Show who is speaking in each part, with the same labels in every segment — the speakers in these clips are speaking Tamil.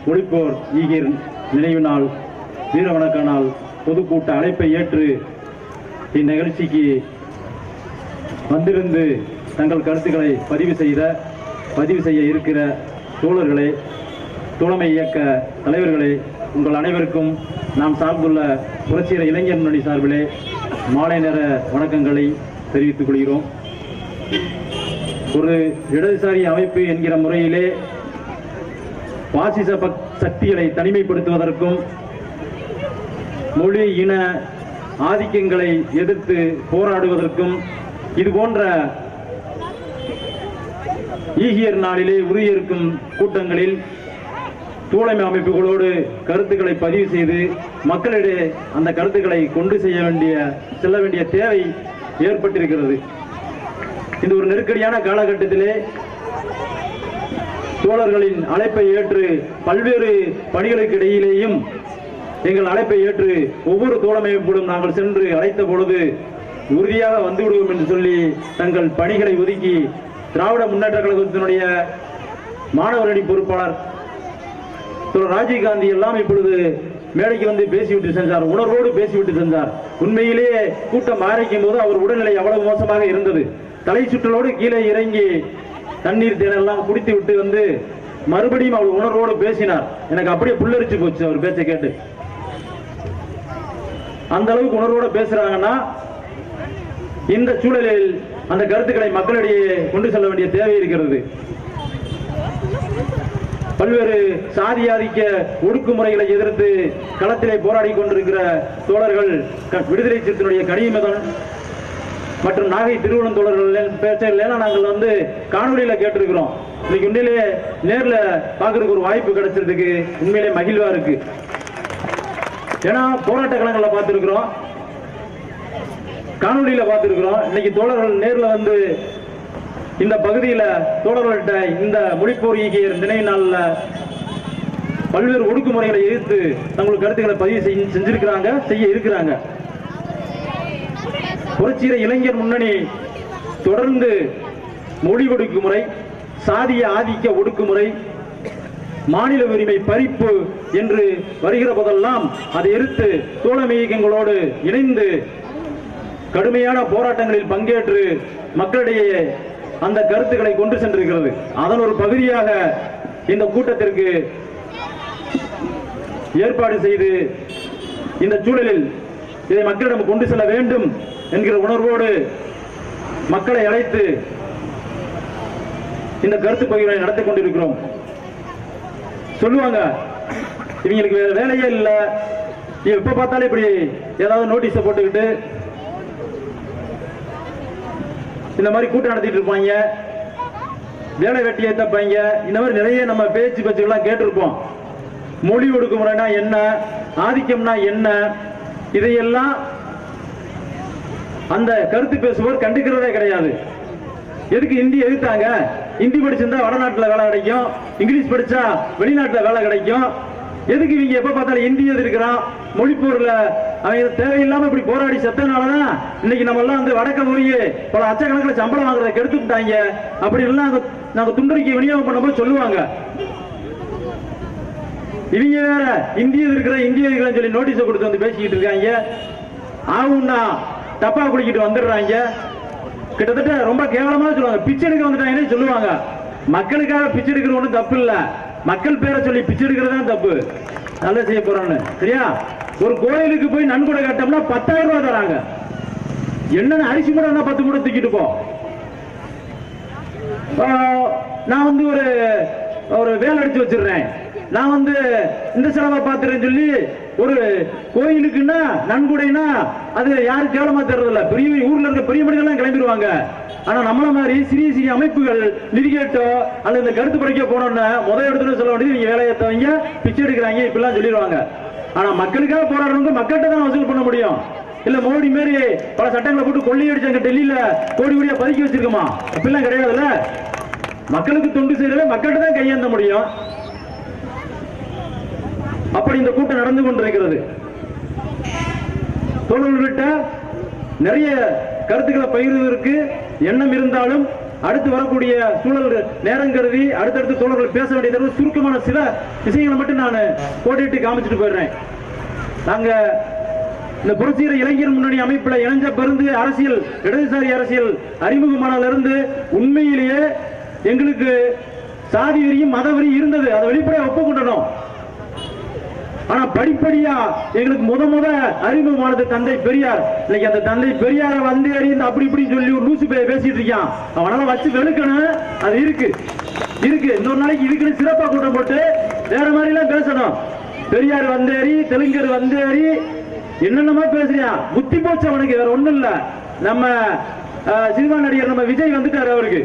Speaker 1: ஒளிப்போர் ஈகீர் நினைவு நாள் வீர வணக்க நாள் பொதுக்கூட்ட அழைப்பை ஏற்று இந்நிகழ்ச்சிக்கு வந்திருந்து தங்கள் கருத்துக்களை பதிவு செய்ய இருக்கிற தோழர்களே, தோழமை இயக்க தலைவர்களே, உங்கள் அனைவருக்கும் நாம் சார்ந்துள்ள புரட்சிகர இளைஞர் முன்னணி சார்பிலே மாலை நேர வணக்கங்களை தெரிவித்துக் கொள்கிறோம். ஒரு இடதுசாரி அமைப்பு என்கிற முறையிலே பாசிச சக்திகளை தனிமைப்படுத்துவதற்கும் மொழி இன ஆதிக்கங்களை எதிர்த்து போராடுவதற்கும் இதுபோன்ற ஈகியர் நாளிலே உறுதியேற்கும் கூட்டங்களில் தோழமை அமைப்புகளோடு கருத்துக்களை பதிவு செய்து மக்களிடையே அந்த கருத்துக்களை கொண்டு செல்ல வேண்டிய தேவை ஏற்பட்டிருக்கிறது. இந்த ஒரு நெருக்கடியான காலகட்டத்திலே தோழர்களின் அழைப்பை ஏற்று பல்வேறு பணிகளுக்கு இடையிலேயும் எங்கள் அழைப்பை ஏற்று ஒவ்வொரு தோழமை அமைப்புடன் நாங்கள் சென்று அழைத்த பொழுது உறுதியாக வந்துவிடுவோம் என்று சொல்லி தங்கள் பணிகளை ஒதுக்கி திராவிட முன்னேற்ற கழகத்தினுடைய மாணவரணி பொறுப்பாளர் ராஜீவ்காந்தி எல்லாம் இப்பொழுது மேடைக்கு வந்து பேசிவிட்டு சென்றார், உணர்வோடு பேசிவிட்டு சென்றார். உண்மையிலேயே கூட்டம் ஆரம்பிக்கும் போது அவர் உடல்நிலை அவ்வளவு மோசமாக இருந்தது. தலை சுற்றலோடு கீழே இறங்கி தண்ணீர் தேனெல்லாம் குடித்து விட்டு வந்து மறுபடியும் அவர் உணர்வோடு பேசினார். எனக்கு அப்படியே புல்லரிச்சு போச்சு அவர் பேச்சை கேட்டு. அந்த அளவுக்கு உணர்வோடு பேசுறாங்கன்னா இந்த சூழலில் அந்த கருத்துக்களை மக்களிடையே கொண்டு செல்ல வேண்டிய தேவை இருக்கிறது. பல்வேறு சாதி ஆதிக்க ஒடுக்குமுறைகளை எதிர்த்து களத்திலே போராடி கொண்டிருக்கிற தோழர்கள் விடுதலை சிறுத்தையினுடைய கனிமதன் மற்றும் நாகை திருவள்ளம் தோழர்கள் பேச்செல்லாம் நாங்கள் வந்து காணொலியில கேட்டிருக்கிறோம். இன்னைக்கு உண்மையிலேயே நேர்ல பார்க்கறதுக்கு ஒரு வாய்ப்பு கிடைச்சதுக்கு உண்மையிலே மகிழ்வா இருக்கு. ஏன்னா போராட்ட களங்களை பார்த்திருக்கிறோம், காணொலியில பார்த்திருக்கிறோம். இன்னைக்கு தோழர்கள் நேர்ல வந்து இந்த பகுதியில தோழர்கள்ட்ட இந்த மொழிப்போர் ஈகியர் நினைவு நாள்ல பல்வேறு ஒடுக்குமுறைகளை எதிர்த்து தங்களுக்கு கருத்துக்களை பதிவு செய்ய இருக்கிறாங்க. புரட்சிகர இளைஞர் முன்னணி தொடர்ந்து மொழி ஒடுக்குமுறை, சாதிய ஆதிக்க ஒடுக்குமுறை, மாநில உரிமை பறிப்பு என்று வருகிற போதெல்லாம் அதை எதிர்த்து தோழமை இயக்கங்களோடு இணைந்து கடுமையான போராட்டங்களில் பங்கேற்று மக்களிடையே அந்த கருத்துக்களை கொண்டு சென்றிருக்கிறது. அதன் ஒரு பகுதியாக இந்த கூட்டத்திற்கு ஏற்பாடு செய்து இந்த சூழலில் இதை மக்களிடம் கொண்டு செல்ல வேண்டும் என்கிற உணர்வோடு மக்களை அழைத்து இந்த கருத்து பகிர்வை நடத்தி கொண்டிருக்கிறோம். சொல்லுவாங்க இவங்களுக்கு வேற வேலையே இல்லை, எப்ப பார்த்தாலும் இப்படி ஏதாவது நோட்டீஸை போட்டுக்கிட்டு இந்த மாதிரி கூட்டம் நடத்திட்டு இருப்பாங்க, வேலை வெட்டியை தப்பாங்க. இந்த மாதிரி நிறைய நம்ம பேச்சுக்கெல்லாம் கேட்டிருப்போம். மொழி ஒடுக்குமுறைனா என்ன, ஆதிக்கம்னா என்ன, இதையெல்லாம் அந்த கருத்து பேசுவோர் கண்டுக்கிறதே கிடையாது. எதுக்கு ஹிந்தி எதிர்த்தாங்க? ஹிந்தி படிச்சிருந்தா வடநாட்டில் வேலை கிடைக்கும், இங்கிலீஷ் படிச்சா வெளிநாட்டில் வேலை கிடைக்கும். எதுக்கு இவங்க எப்ப பார்த்தாலும் இந்தி எதிர்க்கிறான்? மொழிப்போர்ல அவங்க தேவையில்லாம இப்படி போராடி செத்தனாலதான் இன்னைக்கு நம்ம எல்லாம் வந்து வடக்க மொழியே பல லட்சக்கணக்கில் சம்பளம் வாங்குறத கெடுத்து விட்டாங்க. அப்படி எல்லாம் நாங்க துண்டறிக்கை விநியோகம் பண்ணும்போது சொல்லுவாங்க. இவங்க வேற இந்திய இருக்கிற சொல்லி நோட்டீஸை கொடுத்து வந்து பேசிக்கிட்டு இருக்காங்க. ஆகும்னா தப்பா குடிக்கிட்டு வந்துடுறாங்க. கிட்டத்தட்ட ரொம்ப கேவலமா சொல்லுவாங்க, பிச்சை எடுக்க வந்துட்டாங்கன்னு சொல்லுவாங்க. மக்களுக்காக பிச்சை எடுக்கிறது ஒன்றும் தப்பு இல்ல, மக்கள் பேரை சொல்லி பிச்சை எடுக்கிறது தான் தப்பு. நல்லா செய்ய போறான்னு சரியா? ஒரு கோயிலுக்கு போய் நன்கொடை கட்டம்னா 10,000 ரூபாய் தராங்க. என்னன்னு அரிசி மூட 10 மூட தூக்கிட்டு போ. நான் வந்து ஒரு வேலை அடிச்சு வச்சிடுறேன், நான் வந்து இந்த செலவை பார்த்துறேன்னு சொல்லி ஒரு கோயிலுக்குன்னா நன்கொடைனா அது யாரும் கேவலமா தர்றது இல்ல. பெரிய ஊர்ல இருக்க பெரிய மனிதர்கள் கிளம்பிடுவாங்க. ஆனா நம்மள மாதிரி சிறிய அமைப்புகள் நிதி கேட்டோ அல்லது இந்த கருத்து படைக்க போனோம்னா முதல் இடத்துல சொல்ல வேண்டியது இவங்க வேலையை தவங்க பிச்சை எடுக்கிறாங்க இப்படிலாம் சொல்லிடுவாங்க. ஆனா மக்களுக்காக போராடுறவங்க மக்கள்கிட்ட தான் வசூல் பண்ண முடியும். இல்ல மோடி மாரி பல சட்டங்களை போட்டு கொள்ளையடிச்சாங்க, டெல்லியில கோடி கோடியா பதுக்கி வச்சிருக்கோமா? அப்படிலாம் கிடையாதுல்ல. மக்களுக்கு தொண்டு செய்யறத மக்கள்கிட்ட தான் கையேந்த முடியும். அப்படி இந்த கூட்டம் நடந்து கொண்டிருக்கிறது. தோழர்கள்கிட்ட நிறைய கருத்துக்களை பகிர்வதற்கு எண்ணம் இருந்தாலும் அடுத்து வரக்கூடிய சூழல் நேரம் கருதி அடுத்தடுத்து தோழர்கள் பேச வேண்டியது சுருக்கமான சில விஷயங்களை மட்டும் நான் போட்டுட்டு காமிச்சிட்டு போயிடுறேன். நாங்க இந்த புரட்சிகர இளைஞர் முன்னணி அமைப்பில் இணைஞ்ச பிறந்து அரசியல் இடதுசாரி அரசியல் அறிமுகமானதிலிருந்து உண்மையிலேயே எங்களுக்கு சாதி வெறியும் மத வெறியும் இருந்தது. அதை வெளிப்படையா ஒப்புக்கொண்டோம். ஆனா படிப்படியா எங்களுக்கு முத அறிமுகமானது தந்தை பெரியார். இன்னைக்கு அந்த தந்தை பெரியார வந்து அறிந்து அப்படி இப்படி சொல்லி ஒரு லூசு பேசிட்டு இருக்கான். அவனால வச்சு வெளுக்கணும். அது இருக்கு இன்னொரு நாளைக்கு இதுக்குன்னு சிறப்பா கூட்டம் போட்டு வேற மாதிரி எல்லாம் பேசணும். பெரியார் வந்தேறி தெலுங்கர் வந்தேறி என்னென்னமா பேசுறியா? புத்தி போச்சு அவனுக்கு. வேற ஒண்ணும் இல்ல. நம்ம சினிமா நடிகர் நம்ம விஜய் வந்துட்டாரு. அவருக்கு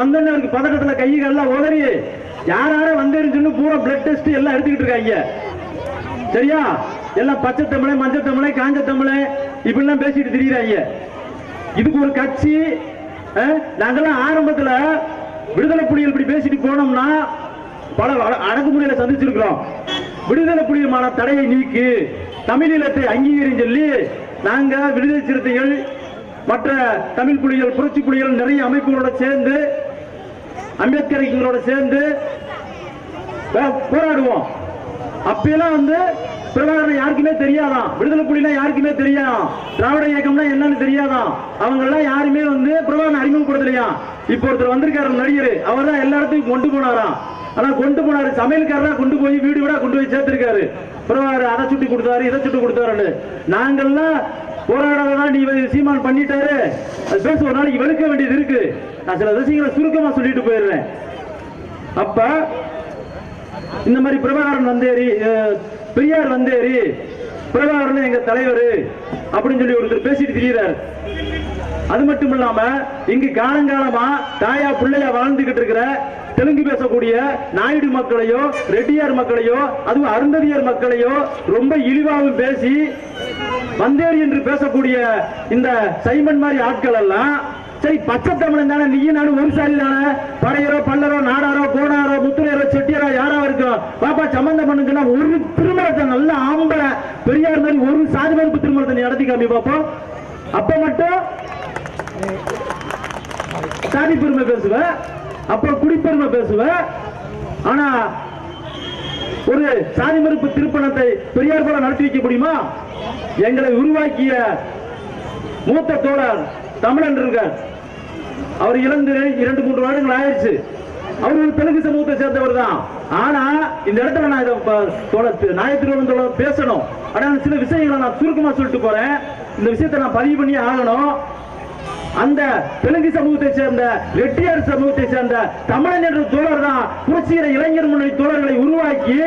Speaker 1: வந்தோன்னு அவருக்கு பதட்டத்துல கையெல்லாம் உதறி யார வந்தேன்னு சொல்லி பூரா பிளட் டெஸ்ட் எல்லாம் எடுத்துக்கிட்டு இருக்காங்க. சரியா? எல்லாம் பச்சை தமிழை மஞ்சள் தமிழை காஞ்ச தமிழை இப்படிலாம் பேசிட்டு திரியிறாங்க. இதுக்கு ஒரு கட்சி. நாங்கெல்லாம் ஆரம்பத்துல விடுதலை புலிகள் இப்படி பேசிட்டு போனோம்னா பல அடக்குமுறையில சந்திச்சிருக்கிறோம். விடுதலை புலிகளுமான தடையை நீக்கு, தமிழீழத்தை அங்கீகரின்னு சொல்லி நாங்க விடுதலை சிறுத்தைகள் மற்ற தமிழ் புலிகள் புரட்சி புலிகள் நிறைய அமைப்புகளோட சேர்ந்து அம்பேத்கரோட சேர்ந்து போராடுவோம். அப்பெல்லாம் பிரபாகரன் யாருக்குமே தெரியாதான். விடுதலை புலினா யாருக்குமே தெரியாதான். திராவிட இயக்கம்னா என்னன்னு தெரியாதான். அவங்க எல்லாம் யாருமே பிரபாகரன் அறிமுகப்படுத்தலையா. இப்போ ஒருத்தர் வந்திருக்காரு நடிகர். அவர் தான் எல்லா இடத்துக்கும் கொண்டு போனாராம். ஆனா கொண்டு போனாரு சமையல்காரரா கொண்டு போய் வீடு வீடா கொண்டு போய் சேர்த்திருக்காரு. பிரபாகரன் அதை சுட்டி கொடுத்தாரு இதை சுட்டி கொடுத்தாரு. நாங்கள்லாம் போராடாதான் நீ சீமான் பண்ணிட்டாரு. அது பேச ஒரு நாளைக்கு வெளுக்க வேண்டியது இருக்கு. நான் சில விஷயங்களை சுருக்கமா சொல்லிட்டு போயிடுறேன். அப்ப இந்த மாதிரி பிரபாகரன் வந்தேறி பெரியார் வந்தேறி பிரபாகரன் எங்க தலைவர் அப்படின்னு சொல்லி ஒருத்தர் பேசிட்டு திரியிறாரு. அது மட்டும் இல்லாம இங்கு காலங்காலமா தாயா பிள்ளையா வாழ்ந்துகிட்டு இருக்கிற தெலுங்கு பேசக்கூடிய நாயுடு மக்களையோ ரெட்டியார் மக்களையோ அதுவும் அருந்ததியர் மக்களையோ ரொம்ப இழிவாகவும் பேசி வந்தேரி என்று பேசக்கூடிய இந்த சைமன் மாதிரி ஆட்கள் எல்லாம் சரி பச்சை தமிழன் தானே நீயும் நானும் ஒரு சாரி தானே படையரோ பல்லரோ நாடாரோ கோணாரோ முத்துரையரோ செட்டியாரோ யாரா இருக்கும் பாப்பா சம்பந்தம் பண்ணுங்கன்னா ஒரு திருமணத்தை நல்ல ஆம்பளை பெரியார் மாதிரி ஒரு சாதி மறுப்பு திருமணத்தை நடத்தி காமி பாப்போம். அப்ப மட்டும் சாதி பெருமை பேசுவ, அப்புறம் குடிப்பெருமை பேசுவ. ஆனா ஒரு சாதி மறுப்பு திருப்பணத்தை பெரியார் போல நடத்தி வைக்க முடியுமா? எங்களை உருவாக்கிய மூத்த தோழர் தமிழன் இருக்கார். அவர் இழந்து 2-3 வருடங்கள் ஆயிடுச்சு. அவர் ஒரு தெலுங்கு சமூகத்தை சேர்ந்தவர் தான். ஆனா இந்த இடத்துல நான் நாயத்திரோட பேசணும். ஆனா சில விஷயங்களை நான் சுருக்கமா சொல்லிட்டு போறேன். இந்த விஷயத்தை நான் பதிவு பண்ணி ஆகணும். அந்த தெலுங்கு சமூகத்தை சேர்ந்த ரெட்டியார் சமூகத்தை சேர்ந்த தமிழன் என்ற தோழர் தான் புரட்சிகர இளைஞர் முன்னணி தோழர்களை உருவாக்கி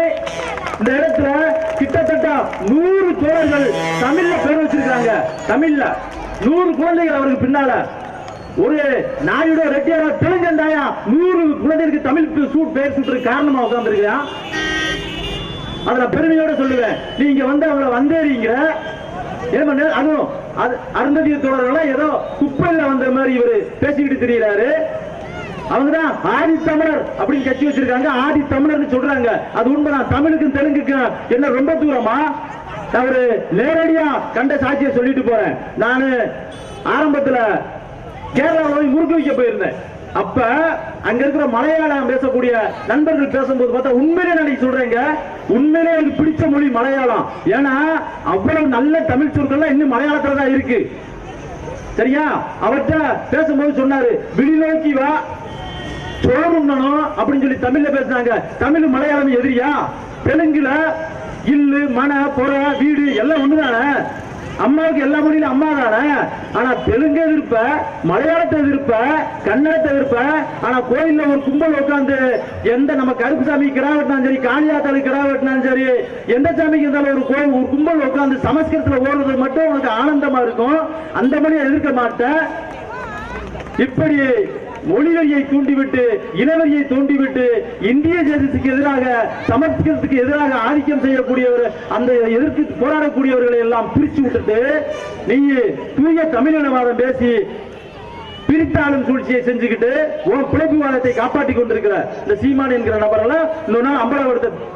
Speaker 1: இந்த இடத்துல கிட்டத்தட்ட 100 தோழர்கள் தமிழ்ல பேர் வச்சிருக்காங்க. தமிழ்ல 100 குழந்தைகள் அவருக்கு பின்னால ஒரு நாயுடு ரெட்டியாரா தெலுங்கண்டாயா 100 குழந்தைகளுக்கு தமிழ் பேர் சூட்டுறது காரணமா உட்கார்ந்துருக்கா. அதை பெருமையோட சொல்லுவேன். நீங்க அவங்களை வந்தேறீங்க. அதுவும் அருந்ததிய தோழர்கள் ஏதோ குப்பையில வந்த மாதிரி இவரு பேசிக்கிட்டு திரியிறாரு. அவங்கதான் ஆதி தமிழர் அப்படின்னு கட்சி வச்சிருக்காங்க. ஆதி தமிழர் சொல்றாங்க. அது உண்மைதான். தமிழுக்கும் தெலுங்குக்கும் என்ன ரொம்ப தூரமா? நான் ஒரு நேரடியா கண்ட சாட்சியை சொல்லிட்டு போறேன். நான் ஆரம்பத்துல கேரளாவில் முறுக்கு வைக்க போயிருந்தேன். அப்ப அங்க இருக்கிற மலையாளம் பேசக்கூடிய நண்பர்கள் பேசும்போது பார்த்தா உண்மையிலே நான் சொல்றேங்க, உண்மையிலே எனக்கு பிடிச்ச மொழி மலையாளம். ஏன்னா அவ்வளவு நல்ல தமிழ் சொற்கள் இன்னும் மலையாளத்துல தான் இருக்கு. சரியா? அவர்கிட்ட பேசும்போது சொன்னாரு, விழி நோக்கி வா சோறு உண்ணணும் அப்படின்னு சொல்லி தமிழ்ல பேசினாங்க. தமிழ் மலையாளம் எதிரியா? தெலுங்குல இல்லு மன பொற வீடு எல்லாம் ஒண்ணுதானே. அம்மாவுக்கு எல்லா மொழியிலும் அம்மா தானே. ஆனா தெலுங்கு எதிர்ப்ப, மலையாளத்தை எதிர்ப்ப, கன்னடத்தை எதிர்ப்ப. ஆனா கோயில்ல ஒரு கும்பல் உட்காந்து எந்த நம்ம கருப்பு சாமி கிடா வெட்டினாலும் சரி, காளியாத்தாளு கிடா வெட்டினாலும் சரி, எந்த சாமிக்கு இருந்தாலும் ஒரு கோயில் ஒரு கும்பல் உட்காந்து சமஸ்கிருதத்துல ஓடுறது மட்டும் உனக்கு ஆனந்தமா இருக்கும். அந்த மொழியை எதிர்க்க மாட்டேன். இப்படி மொழிவரியை தூண்டிவிட்டு இனவரியை தூண்டிவிட்டு இந்திய தேசத்துக்கு எதிராக சமஸ்கிருதத்துக்கு எதிராக ஆதிக்கம் செய்யக்கூடியவர் அந்த எதிர்த்து போராடக்கூடியவர்களை எல்லாம் பிரிச்சு விட்டுட்டு நீ தூய தமிழினவாதம் பேசி பிரித்தாளும் சூழ்ச்சியை செஞ்சுக்கிட்டு உன் பிழைப்புவாதத்தை காப்பாற்றிக் கொண்டிருக்கிற இந்த சீமான் என்கிற நபரெல்லாம் இன்னொரு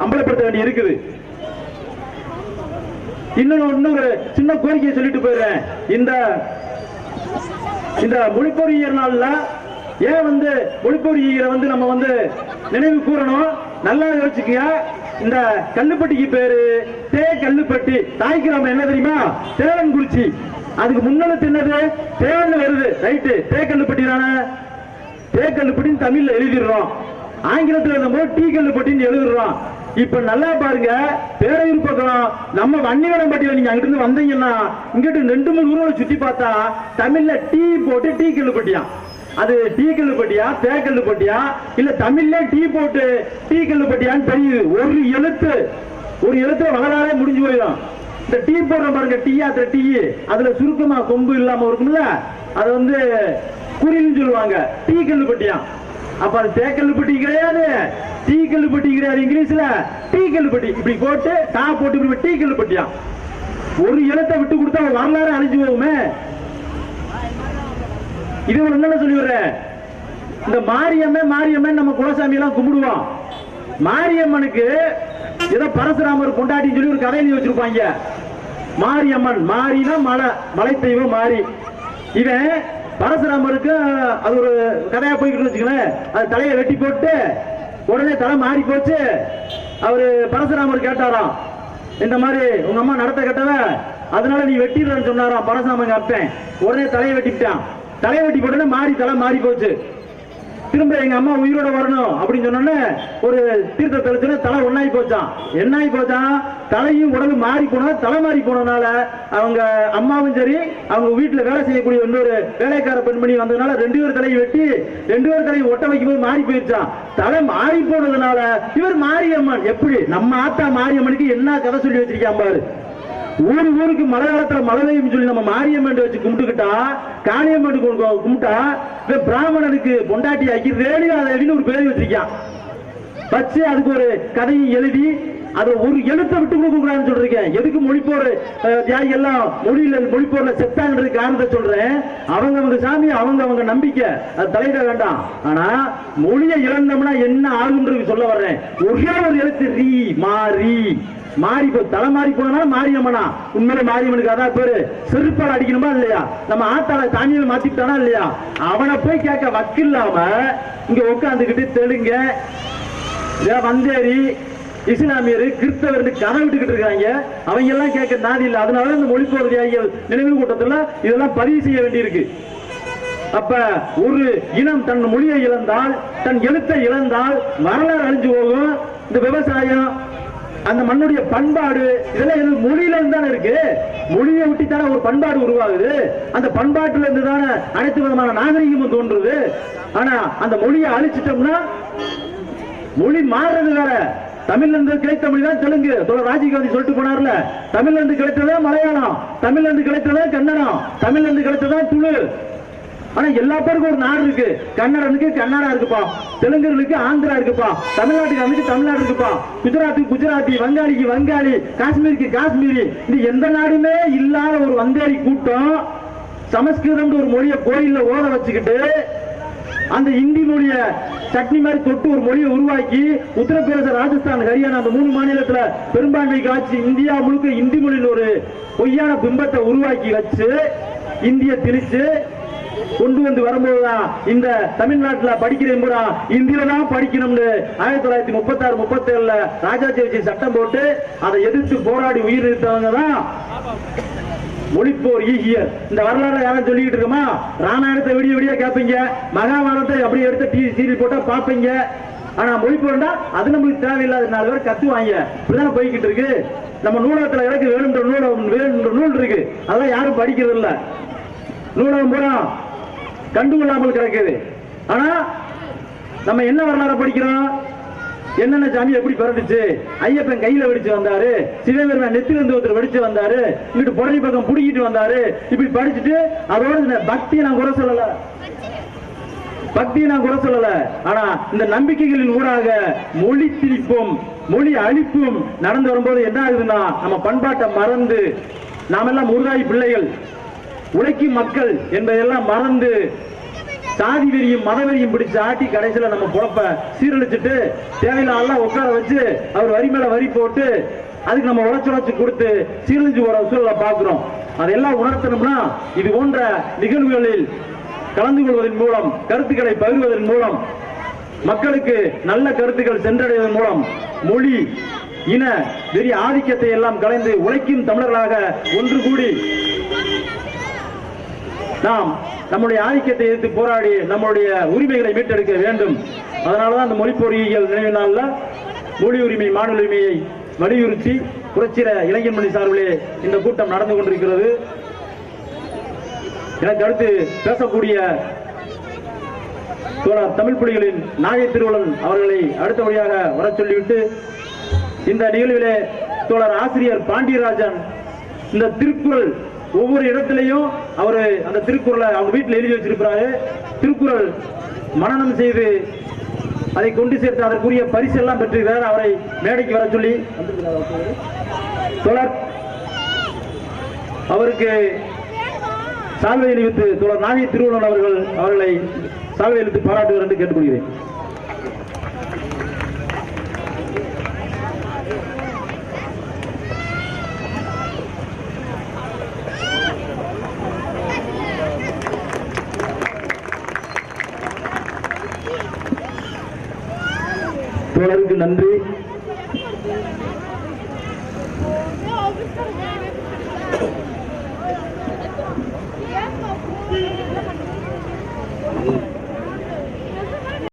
Speaker 1: அம்பலப்படுத்த வேண்டி இருக்குது. இன்னொரு சின்ன கோரிக்கையை சொல்லிட்டு போயிடுறேன். இந்த மொழிப்பொறியியல் நாள்ல ஏன் வந்து ஒளிப்போர் ஈகிற நம்ம நினைவு கூறணும்? நல்லா யோசிச்சுக்க. இந்த கல்லுப்பட்டிக்கு பேரு தே கல்லுப்பட்டி. தாய் கிராமம் என்ன தெரியுமா? தேவன்குறிச்சி. அதுக்கு முன்னெழுத்து என்னது? தேவன் வருது. ரைட்டு. தே கல்லுப்பட்டி தானே. தே கல்லுப்பட்டின்னு தமிழ்ல எழுதிடுறோம். ஆங்கிலத்தில் எழுதும்போது டீ கல்லுப்பட்டின்னு எழுதுறோம். இப்ப நல்லா பாருங்க, பேரையூர் பக்கம் நம்ம வன்னிவனம்பட்டியில நீங்க அங்கிட்டு இருந்து வந்தீங்கன்னா இங்கிட்டு 2-3 ஊர்களை சுத்தி பார்த்தா தமிழ்ல டீ போட்டு டீ கல்லுப்பட்டியா. அது டீ கல்லுப்பட்டியா தே கல்லுப்பட்டியா இல்ல தமிழ்ல டீ போட்டு டீ கல்லுப்பட்டியான்னு தெரியுது. ஒரு எழுத்துல வரலாறே முடிஞ்சு போயிடும். இந்த டீ போடுற பாருங்க, டீயா டீ, அதுல சுருக்கமா கொம்பு இல்லாம இருக்கும்ல, அது குறின்னு சொல்லுவாங்க. டீ கல்லுப்பட்டியா. அப்ப அது தே கல்லுப்பட்டி கிடையாது, டீ கல்லுப்பட்டி கிடையாது. இங்கிலீஷ்ல டீ கல்லுப்பட்டி இப்படி போட்டு டா போட்டு டீ கல்லுப்பட்டியா. ஒரு எழுத்தை விட்டு கொடுத்தா வரலாறு அழிஞ்சு போகுமே. இது என்ன சொல்லி வர்ற? இந்த மாரியம்மன் நம்ம குலசாமி எல்லாம் கும்பிடுவோம். மாரியம்மனுக்கு ஏதோ பரசுராமர் கொண்டாட்டின்னு சொல்லி ஒரு கதையை வச்சிருப்பாங்க. மாரியம்மன், மாரினா மலை தெய்வம் மாறி. இவன் பரசுராமருக்கு அது ஒரு கதையா போய்கிட்டு வச்சுக்கலேன். அது தலையை வெட்டி போட்டு உடனே தலை மாறி போச்சு. அவரு பரசுராமர் கேட்டாராம், இந்த மாதிரி உங்க அம்மா நடத்த கட்டவ, அதனால நீ வெட்டிடுறன்னு சொன்னாராம் பரசுராமன் அப்பன். உடனே தலையை வெட்டிவிட்டான். தலையை வெட்டி போட்டோன்னே தலை மாறி போச்சு. திரும்ப எங்க அம்மா உயிரோட வரணும் அப்படின்னு சொன்னோன்னே ஒரு தீர்த்த தெளிச்சுன்னா தலை ஒன்னாயி போச்சான். என்னாயி போச்சான்? தலையும் உடலும் மாறி தலை மாறி போனதுனால அவங்க அம்மாவும் சரி அவங்க வீட்டுல வேலை செய்யக்கூடிய இன்னொரு வேலைக்கார பெண்மணி வந்ததுனால 2 பேர் தலையை வெட்டி 2 பேர் தலையை ஒட்ட வைக்கும் போது மாறி போயிருச்சான். தலை மாறி போனதுனால இவர் மாரியம்மன். எப்படி நம்ம ஆத்தா மாரியம்மனுக்கு என்ன கதை சொல்லி வச்சிருக்கான் பாரு. ஊருக்கு மழை காலத்துல மழை பெய்யும் சொல்லி நம்ம மாரியம்மன் வச்சு கும்பிட்டுக்கிட்டா, காளியம்மன் கும்பிட்டா பிராமணனுக்கு பொண்டாட்டி ஆக்கி ரேடியோ தேவின்னு ஒரு பேர் வச்சிருக்கான். வச்சு அதுக்கு ஒரு கதையை எழுதி அது ஒரு எழுத்தை விட்டு கொடுக்க கூடாதுன்னு சொல்றேன். எதுக்கு மொழிப்போர் எல்லாம் மொழிப்போர்ல செத்தாங்கிறது காரணத்தை சொல்றேன். அவங்க சாமி அவங்க நம்பிக்கை, அது தலையிட வேண்டாம். ஆனா மொழியை இழந்தோம்னா என்ன ஆகுன்றது சொல்ல வர்றேன். ஒரே ஒரு எழுத்து ரீ மாறி தலை மாறி போனா மாரியம்மனா. உண்மையில மாரியம்மனுக்கு அதான் பேரு. செருப்பால் அடிக்கணுமா இல்லையா? நம்ம ஆத்தால தானியம் மாத்திட்டானா இல்லையா? அவனை போய் கேட்க வக்கில்லாம இங்க உட்காந்துக்கிட்டு தெலுங்க வந்தேரி இஸ்லாமியர் கிறிஸ்தவர் கதை விட்டுக்கிட்டு இருக்காங்க. அவங்க எல்லாம் கேட்க நாதி இல்லை. அதனால இந்த மொழிப்போர் தியாகிகள் நினைவு கூட்டத்தில் இதெல்லாம் பதிவு செய்ய வேண்டியிருக்கு. அப்ப ஒரு இனம் தன் மொழியை இழந்தால், தன் எழுத்தை இழந்தால் வரலாறு அழிஞ்சு போகும். இந்த விவசாயம், அந்த மண்ணுடைய பண்பாடு, இதெல்லாம் மொழியில இருந்து தானே இருக்கு. மொழியை விட்டு தானே ஒரு பண்பாடு உருவாகுது. அந்த பண்பாட்டுல இருந்து தானே அனைத்து விதமான நாகரிகமும் தோன்றுது. ஆனா அந்த மொழியை அழிச்சிட்டோம்னா மொழி மாறுறது வேற. தமிழ்ல இருந்து கிடைத்த மொழி தான் தெலுங்கு. ராஜீவ்காந்தி சொல்லிட்டு போனார்ல, தமிழ்ல இருந்து கிடைத்ததா மலையாளம், தமிழ்ல இருந்து கிடைத்ததா கன்னடம், தமிழ்ல இருந்து கிடைத்ததா துளு. ஆனா எல்லா பேருக்கும் ஒரு நாடு இருக்கு. கன்னடனுக்கு கன்னடா இருக்குப்பா, தெலுங்குக்கு ஆந்திரா இருக்குப்பா, தமிழ்நாட்டுக்கு தமிழ்நாடு இருக்குப்பா, குஜராத்துக்கு குஜராத்தி, வங்காளிக்கு வங்காளி, காஷ்மீருக்கு காஷ்மீரி. இது எந்த நாடுமே இல்லாத ஒரு வந்தேரி கூட்டம் சமஸ்கிருதம் ஒரு மொழியை கோயில்ல ஓத வச்சுக்கிட்டு அந்த இந்தி மொழிய சட்னி மாதிரி தொட்டு ஒரு மொழியை உருவாக்கி உத்தரப்பிரதேச, ராஜஸ்தான், ஹரியானா அந்த 3 மாநிலத்துல பெரும்பான்மைக்கு ஆட்சி இந்தியா முழுக்க இந்தி மொழியில் ஒரு பொய்யான பிம்பத்தை உருவாக்கி வச்சு இந்திய திணிச்சு கொண்டு வந்து வரும்போதுதான் இந்த தமிழ்நாட்டில் படிக்கிறேன் கூட இந்தியில தான் படிக்கணும்னு 1936-37 ராஜாஜி வச்சு சட்டம் போட்டு அதை எதிர்த்து போராடி உயிர் நிறுத்தவங்க தான் மொழிப்போர் ஈகியர். இந்த வரலாறு யாரும் சொல்லிக்கிட்டு இருக்கோமா? ராமாயணத்தை விடிய கேட்பீங்க, மகாபாரதத்தை அப்படியே எடுத்து சீரியல் போட்டா பாப்பீங்க. ஆனா மொழிப்போர்னா அது நம்மளுக்கு தேவையில்லாத 4 பேர் கத்துவாங்க. இப்படிதான் போய்கிட்டு இருக்கு. நம்ம நூலகத்துல எனக்கு வேணுன்ற நூல் இருக்கு, அதெல்லாம் யாரும் படிக்கிறது இல்ல. நூலகம் பூரா கண்டுகொள்ளாமல் கிடக்குது. ஆனா நம்ம என்ன வரலாறு படிக்கிறோம்? என்னென்ன சாமி எப்படி பிறந்துச்சு, ஐயப்பன் கையில வெடிச்சு வந்தாரு, சிவபெருமான் நெத்தில இருந்து ஒருத்தர் வெடிச்சு வந்தாரு, இங்கிட்டு புடவை பக்கம் புடிக்கிட்டு வந்தாரு, இப்படி படிச்சுட்டு அதோட பக்தியை நான் குறை சொல்லல. ஆனா இந்த நம்பிக்கைகளின் ஊடாக மொழி திணிப்பும் மொழி அழிப்பும் நடந்து வரும்போது என்ன ஆகுதுன்னா, நம்ம பண்பாட்டை மறந்து நாமெல்லாம் முருகாய் பிள்ளைகள், உழைக்கும் மக்கள் என்பதெல்லாம் மறந்து சாதி வெறியும் மதவெறியும் பிடிச்சு ஆட்டி கடைசியில நம்ம பொழப்ப சீரழிச்சுட்டு தேவையில்லாம் உட்கார வச்சு அவர் வரி மேல வரி போட்டு அதுக்கு நம்ம உழைச்சு கொடுத்து சீரழிஞ்சு போற சூழலை பார்க்கிறோம். அதெல்லாம் உணர்த்தணும்னா இது போன்ற நிகழ்வுகளில் கலந்து கொள்வதன் மூலம், கருத்துக்களை பகிர்வதன் மூலம், மக்களுக்கு நல்ல கருத்துக்கள் சென்றடைவதன் மூலம் மொழி இன வெறி ஆதிக்கத்தை எல்லாம் கலைந்து உழைக்கும் தமிழர்களாக ஒன்று கூடி நாம் நம்முடைய ஆதிக்கத்தை எதிர்த்து போராடி நம்முடைய உரிமைகளை மீட்டெடுக்க வேண்டும். அதனாலதான் அந்த மொழி பொறியியல் நினைவு நாளில் மொழி உரிமை, மாநில உரிமையை வலியுறுத்தி புரட்சிகர இளைஞர்மணி சார்பிலே இந்த கூட்டம் நடந்து கொண்டிருக்கிறது. எனக்கு அடுத்து பேசக்கூடிய தோழர் தமிழ் புலிகளின் நாகை திருவள்ளன் அவர்களை அடுத்தபடியாக வர சொல்லிவிட்டு, இந்த நிகழ்விலே தோழர் ஆசிரியர் பாண்டியராஜன் இந்த திருக்குறள் ஒவ்வொரு இடத்திலையும் அவரு அந்த திருக்குறளை அவங்க வீட்டில் எழுதி வச்சிருக்கிறாரு. திருக்குறள் மனனம் செய்து அதை கொண்டு சேர்த்து அதற்குரிய பரிசு எல்லாம் பெற்றிருக்கிறார். அவரை மேடைக்கு வர சொல்லி தோழர் அவருக்கு சால்வை அணிவித்து தோழர் நாகை திருவள்ளுவர் அவர்களை சால்வை அளித்து பாராட்டுவார் என்று கேட்டுக்கொள்கிறேன். தோழருக்கு நன்றி.